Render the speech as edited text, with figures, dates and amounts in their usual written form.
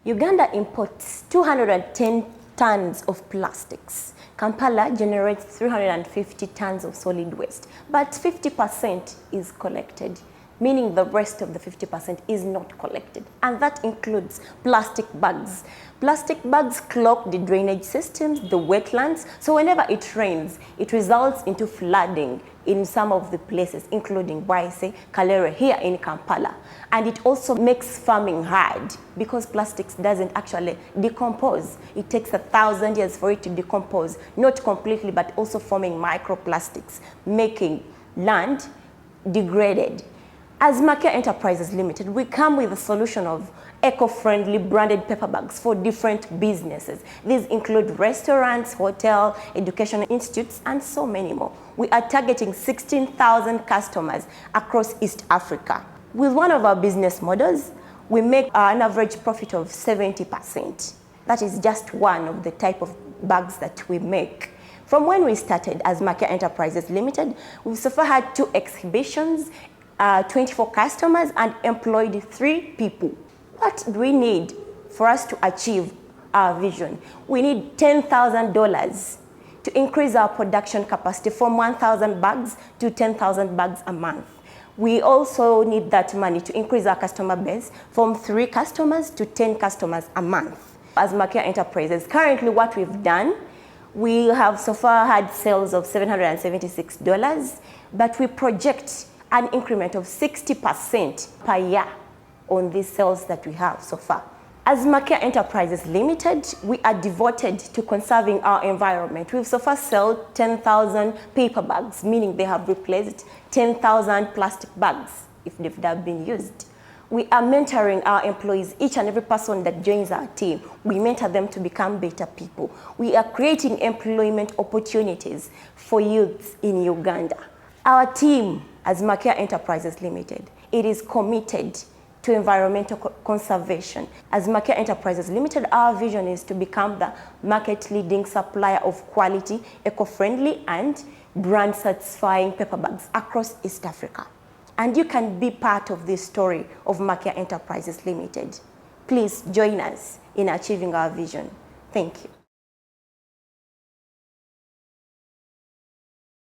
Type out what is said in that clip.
Uganda imports 210 tons of plastics. Kampala generates 350 tons of solid waste, but 50% is collected, meaning the rest of the 50% is not collected. And that includes plastic bags. Plastic bags clog the drainage systems, the wetlands, so whenever it rains, it results into flooding in some of the places, including Bwaise, Kalere, here in Kampala. And it also makes farming hard because plastics doesn't actually decompose. It takes 1,000 years for it to decompose, not completely, but also forming microplastics, making land degraded. As Makhia Enterprises Limited, we come with a solution of eco-friendly branded paper bags for different businesses. These include restaurants, hotels, educational institutes, and so many more. We are targeting 16,000 customers across East Africa. With one of our business models, we make an average profit of 70%. That is just one of the type of bags that we make. From when we started as Makhia Enterprises Limited, we've so far had 2 exhibitions, 24 customers, and employed 3 people. What do we need for us to achieve our vision? We need $10,000 to increase our production capacity from 1,000 bags to 10,000 bags a month. We also need that money to increase our customer base from 3 customers to 10 customers a month. As Makhia Enterprises, currently what we've done, we have so far had sales of $776, but we project an increment of 60% per year on these sales that we have so far. As Makhia Enterprises Limited, we are devoted to conserving our environment. We've so far sold 10,000 paper bags, meaning they have replaced 10,000 plastic bags if they've been used. We are mentoring our employees, each and every person that joins our team. We mentor them to become better people. We are creating employment opportunities for youths in Uganda. Our team, as Makhia Enterprises Limited, it is committed to environmental conservation. As Makhia Enterprises Limited, our vision is to become the market-leading supplier of quality, eco-friendly, and brand-satisfying paper bags across East Africa. And you can be part of this story of Makhia Enterprises Limited. Please join us in achieving our vision. Thank you.